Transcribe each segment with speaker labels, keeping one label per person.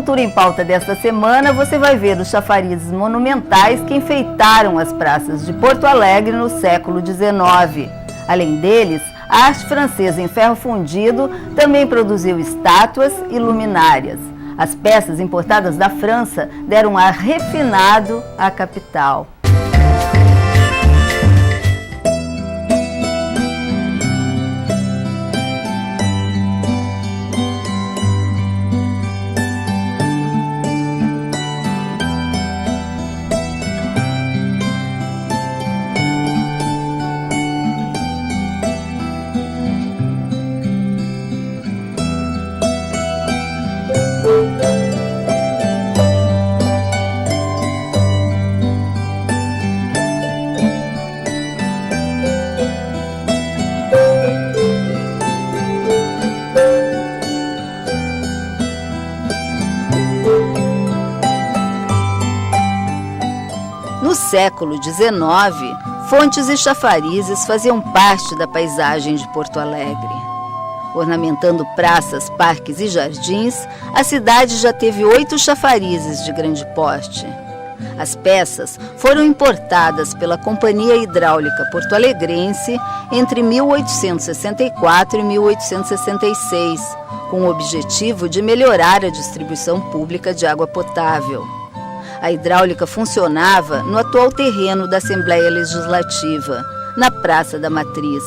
Speaker 1: Cultura em Pauta desta semana, você vai ver os chafarizes monumentais que enfeitaram as praças de Porto Alegre no século XIX. Além deles, a arte francesa em ferro fundido também produziu estátuas e luminárias. As peças importadas da França deram um ar refinado à capital. No século XIX, fontes e chafarizes faziam parte da paisagem de Porto Alegre. Ornamentando praças, parques e jardins, a cidade já teve 8 chafarizes de grande porte. As peças foram importadas pela Companhia Hidráulica Porto-Alegrense entre 1864 e 1866, com o objetivo de melhorar a distribuição pública de água potável. A hidráulica funcionava no atual terreno da Assembleia Legislativa, na Praça da Matriz.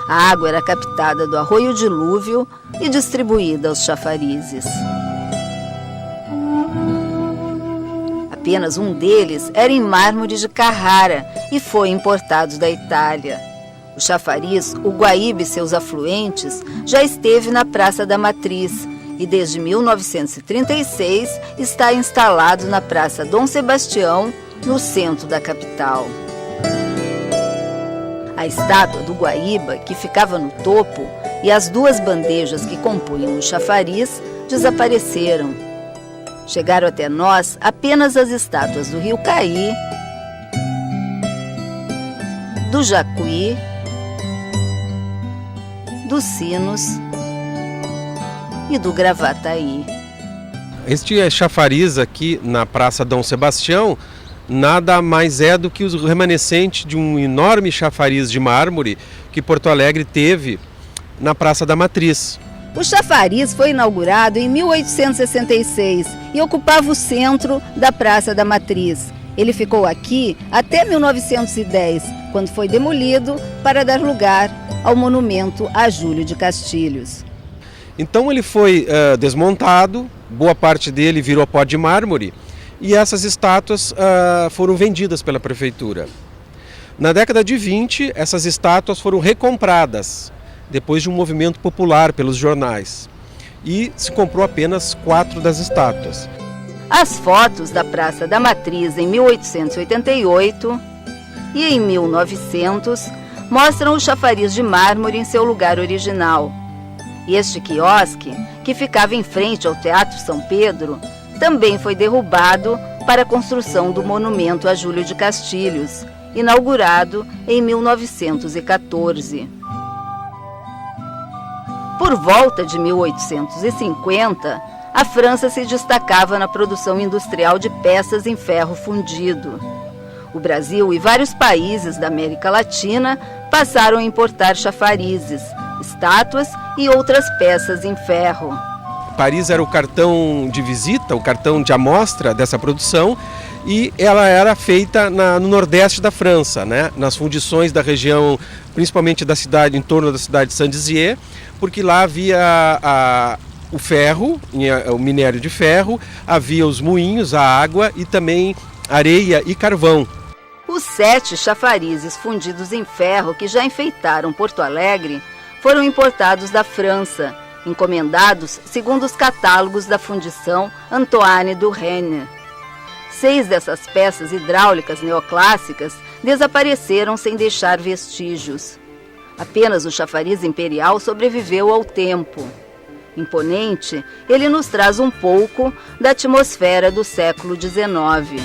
Speaker 1: A água era captada do Arroio Dilúvio e distribuída aos chafarizes. Apenas um deles era em mármore de Carrara e foi importado da Itália. O chafariz, o Guaíba e seus afluentes, já esteve na Praça da Matriz e desde 1936 está instalado na Praça Dom Sebastião, no centro da capital. A estátua do Guaíba, que ficava no topo, e as 2 bandejas que compunham o chafariz desapareceram. Chegaram até nós apenas as estátuas do Rio Caí, do Jacuí, dos Sinos e do Gravataí.
Speaker 2: Este chafariz aqui na Praça Dom Sebastião nada mais é do que o remanescente de um enorme chafariz de mármore que Porto Alegre teve na Praça da Matriz.
Speaker 1: O chafariz foi inaugurado em 1866 e ocupava o centro da Praça da Matriz. Ele ficou aqui até 1910, quando foi demolido para dar lugar ao monumento a Júlio de Castilhos.
Speaker 2: Então ele foi desmontado, boa parte dele virou pó de mármore e essas estátuas foram vendidas pela prefeitura. Na década de 20, essas estátuas foram recompradas, depois de um movimento popular pelos jornais. E se comprou apenas 4 das estátuas.
Speaker 1: As fotos da Praça da Matriz em 1888 e em 1900 mostram o chafariz de mármore em seu lugar original. E este quiosque, que ficava em frente ao Teatro São Pedro, também foi derrubado para a construção do monumento a Júlio de Castilhos, inaugurado em 1914. Por volta de 1850, a França se destacava na produção industrial de peças em ferro fundido. O Brasil e vários países da América Latina passaram a importar chafarizes, estátuas e outras peças em ferro.
Speaker 2: Paris era o cartão de visita, o cartão de amostra dessa produção, e ela era feita no nordeste da França, né? Nas fundições da região, principalmente da cidade, em torno da cidade de Saint-Dizier, porque lá havia o ferro, o minério de ferro, havia os moinhos, a água e também areia e carvão.
Speaker 1: Os 7 chafarizes fundidos em ferro que já enfeitaram Porto Alegre foram importados da França, encomendados segundo os catálogos da fundição Antoine du Rene. 6 dessas peças hidráulicas neoclássicas desapareceram sem deixar vestígios. Apenas o chafariz imperial sobreviveu ao tempo. Imponente, ele nos traz um pouco da atmosfera do século XIX.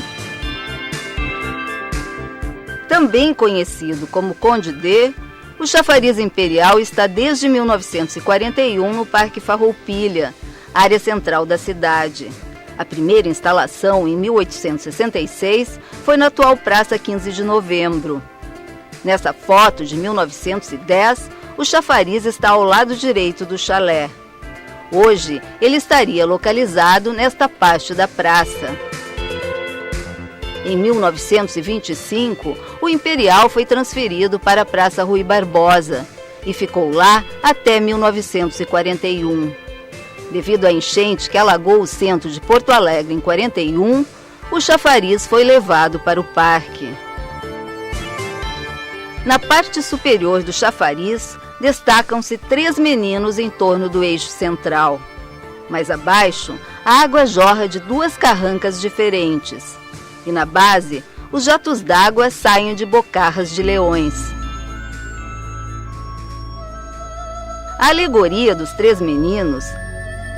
Speaker 1: Também conhecido como Conde de, o chafariz imperial está desde 1941 no Parque Farroupilha, área central da cidade. A primeira instalação, em 1866, foi na atual Praça 15 de Novembro. Nessa foto de 1910, o chafariz está ao lado direito do chalé. Hoje, ele estaria localizado nesta parte da praça. Em 1925, o Imperial foi transferido para a Praça Rui Barbosa e ficou lá até 1941. Devido à enchente que alagou o centro de Porto Alegre em 41, o chafariz foi levado para o parque. Na parte superior do chafariz, destacam-se 3 meninos em torno do eixo central. Mais abaixo, a água jorra de 2 carrancas diferentes. E na base, os jatos d'água saem de bocarras de leões. A alegoria dos 3 meninos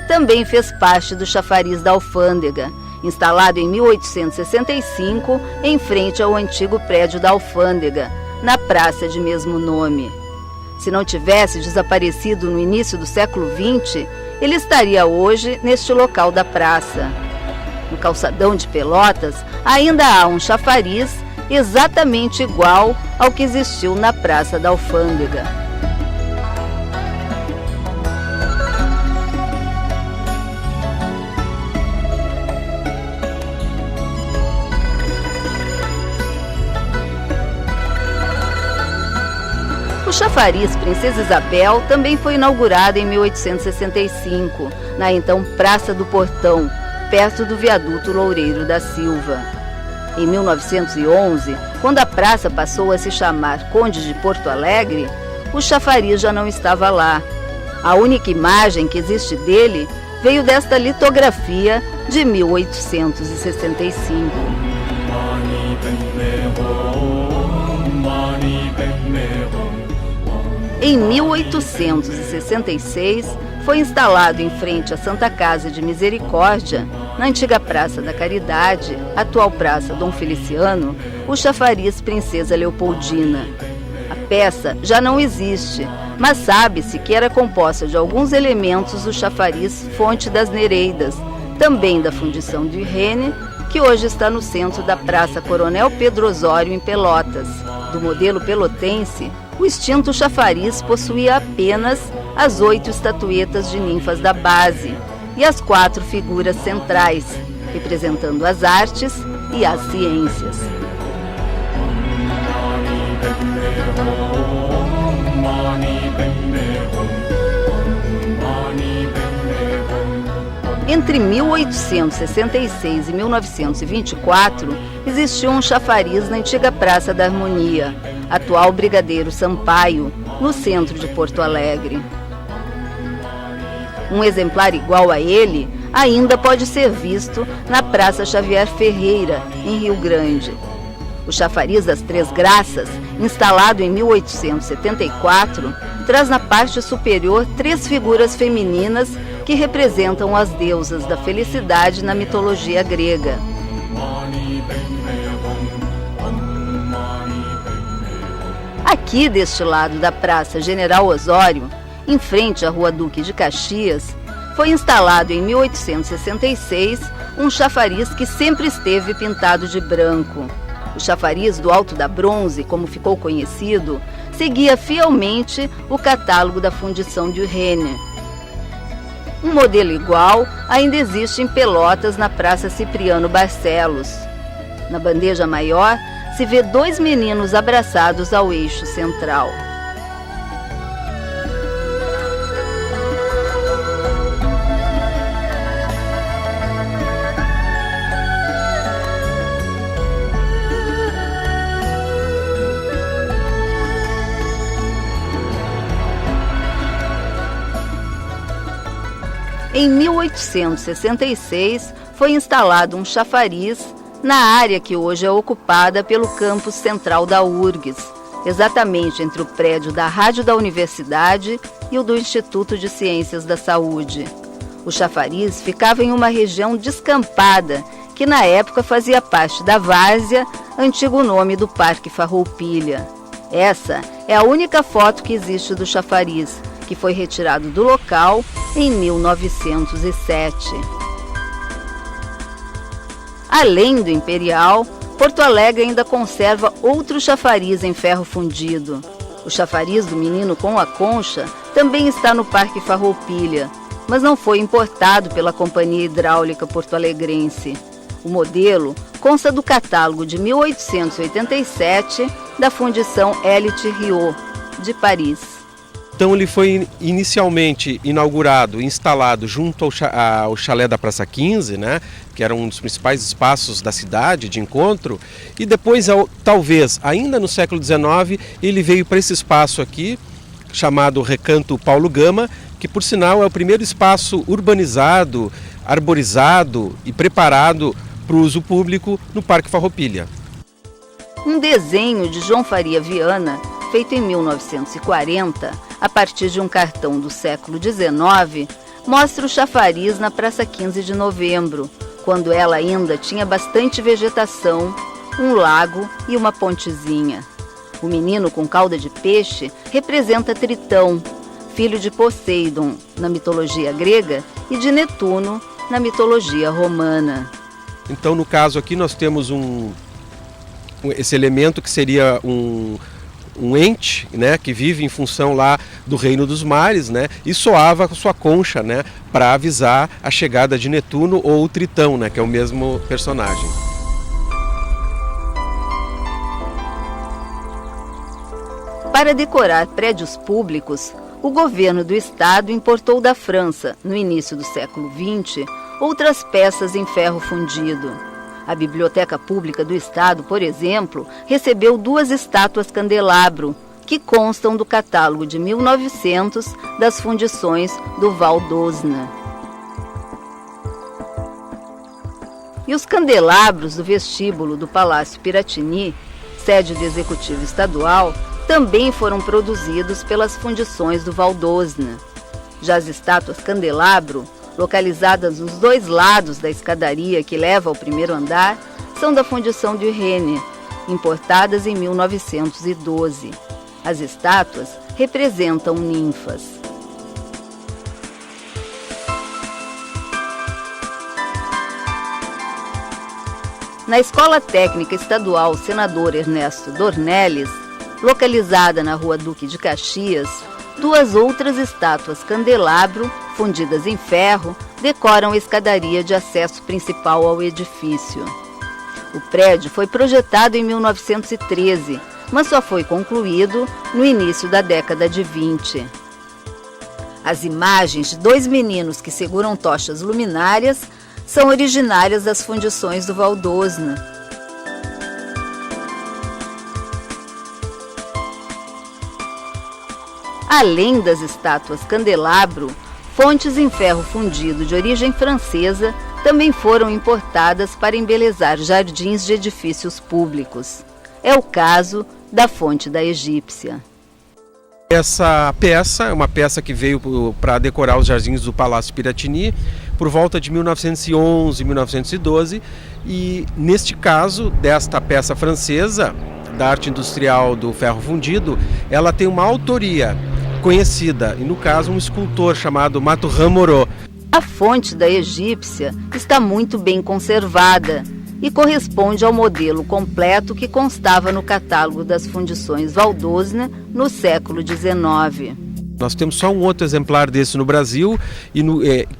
Speaker 1: também fez parte do chafariz da alfândega, instalado em 1865 em frente ao antigo prédio da alfândega, na praça de mesmo nome. Se não tivesse desaparecido no início do século XX, ele estaria hoje neste local da praça. No calçadão de Pelotas, ainda há um chafariz exatamente igual ao que existiu na Praça da Alfândega. O chafariz Princesa Isabel também foi inaugurado em 1865, na então Praça do Portão, perto do viaduto Loureiro da Silva. Em 1911, quando a praça passou a se chamar Conde de Porto Alegre, o chafariz já não estava lá. A única imagem que existe dele veio desta litografia de 1865. Em 1866, foi instalado em frente à Santa Casa de Misericórdia, na antiga Praça da Caridade, atual Praça Dom Feliciano, o chafariz Princesa Leopoldina. A peça já não existe, mas sabe-se que era composta de alguns elementos do chafariz Fonte das Nereidas, também da fundição de Irene, que hoje está no centro da Praça Coronel Pedro Osório, em Pelotas. Do modelo pelotense, o extinto chafariz possuía apenas as 8 estatuetas de ninfas da base e as 4 figuras centrais, representando as artes e as ciências. Entre 1866 e 1924, existiu um chafariz na antiga Praça da Harmonia, atual Brigadeiro Sampaio, no centro de Porto Alegre. Um exemplar igual a ele ainda pode ser visto na Praça Xavier Ferreira, em Rio Grande. O chafariz das Três Graças, instalado em 1874, traz na parte superior 3 figuras femininas que representam as deusas da felicidade na mitologia grega. Aqui deste lado da Praça General Osório, em frente à Rua Duque de Caxias, foi instalado em 1866 um chafariz que sempre esteve pintado de branco. O chafariz do Alto da Bronze, como ficou conhecido, seguia fielmente o catálogo da fundição de Irene. Um modelo igual ainda existe em Pelotas, na Praça Cipriano Barcelos. Na bandeja maior, se vê 2 meninos abraçados ao eixo central. Em 1866, foi instalado um chafariz na área que hoje é ocupada pelo campus central da URGS, exatamente entre o prédio da Rádio da Universidade e o do Instituto de Ciências da Saúde. O chafariz ficava em uma região descampada, que na época fazia parte da várzea, antigo nome do Parque Farroupilha. Essa é a única foto que existe do chafariz, que foi retirado do local em 1907. Além do Imperial, Porto Alegre ainda conserva outro chafariz em ferro fundido. O chafariz do Menino com a Concha também está no Parque Farroupilha, mas não foi importado pela Companhia Hidráulica Porto-Alegrense. O modelo consta do catálogo de 1887 da Fundição Elite Rio, de Paris.
Speaker 2: Então ele foi inicialmente inaugurado, instalado junto ao chalé da Praça 15, né, que era um dos principais espaços da cidade de encontro, e depois, talvez ainda no século XIX, ele veio para esse espaço aqui, chamado Recanto Paulo Gama, que por sinal é o primeiro espaço urbanizado, arborizado e preparado para o uso público no Parque Farroupilha.
Speaker 1: Um desenho de João Faria Viana, feito em 1940, a partir de um cartão do século XIX, mostra o chafariz na Praça 15 de Novembro, quando ela ainda tinha bastante vegetação, um lago e uma pontezinha. O menino com cauda de peixe representa Tritão, filho de Poseidon, na mitologia grega, e de Netuno, na mitologia romana.
Speaker 2: Então, no caso aqui, nós temos esse elemento que seria um ente, né, que vive em função lá do reino dos mares, né, e soava com sua concha, né, para avisar a chegada de Netuno ou Tritão, né, que é o mesmo personagem.
Speaker 1: Para decorar prédios públicos, o governo do estado importou da França, no início do século XX, outras peças em ferro fundido. A Biblioteca Pública do Estado, por exemplo, recebeu 2 estátuas candelabro, que constam do catálogo de 1900 das fundições do Val d'Osna. E os candelabros do vestíbulo do Palácio Piratini, sede do Executivo Estadual, também foram produzidos pelas fundições do Val d'Osna. Já as estátuas candelabro, localizadas nos 2 lados da escadaria que leva ao primeiro andar, são da fundição de Rennes, importadas em 1912. As estátuas representam ninfas. Na Escola Técnica Estadual Senador Ernesto Dornelles, localizada na Rua Duque de Caxias, 2 outras estátuas candelabro, fundidas em ferro, decoram a escadaria de acesso principal ao edifício. O prédio foi projetado em 1913, mas só foi concluído no início da década de 20. As imagens de 2 meninos que seguram tochas luminárias são originárias das fundições do Val d'Osna. Além das estátuas candelabro, fontes em ferro fundido de origem francesa também foram importadas para embelezar jardins de edifícios públicos. É o caso da Fonte da Egípcia.
Speaker 2: Essa peça é uma peça que veio para decorar os jardins do Palácio Piratini por volta de 1911, 1912, e neste caso, desta peça francesa, da arte industrial do ferro fundido, ela tem uma autoria conhecida, e no caso um escultor chamado Mathurin Moreau.
Speaker 1: A Fonte da Egípcia está muito bem conservada e corresponde ao modelo completo que constava no catálogo das fundições Val d'Osna no século XIX.
Speaker 2: Nós temos só um outro exemplar desse no Brasil,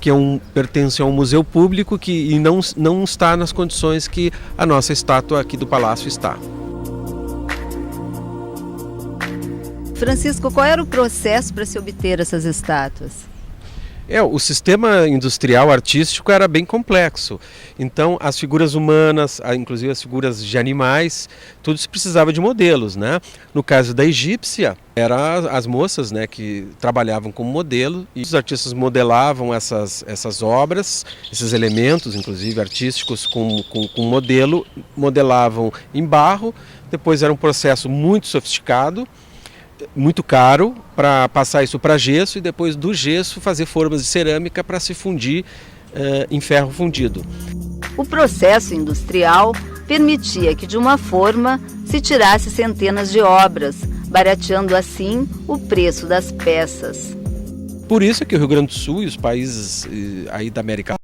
Speaker 2: que pertence a um museu público e não está nas condições que a nossa estátua aqui do Palácio está.
Speaker 1: Francisco, qual era o processo para se obter essas estátuas?
Speaker 2: O sistema industrial artístico era bem complexo. Então, as figuras humanas, inclusive as figuras de animais, tudo se precisava de modelos, né? No caso da egípcia, eram as moças, né, que trabalhavam como modelo, e os artistas modelavam essas obras, esses elementos, inclusive artísticos, com modelo, modelavam em barro. Depois era um processo muito sofisticado, muito caro, para passar isso para gesso, e depois do gesso fazer formas de cerâmica para se fundir em ferro fundido.
Speaker 1: O processo industrial permitia que de uma forma se tirasse centenas de obras, barateando assim o preço das peças.
Speaker 2: Por isso é que o Rio Grande do Sul e os países aí da América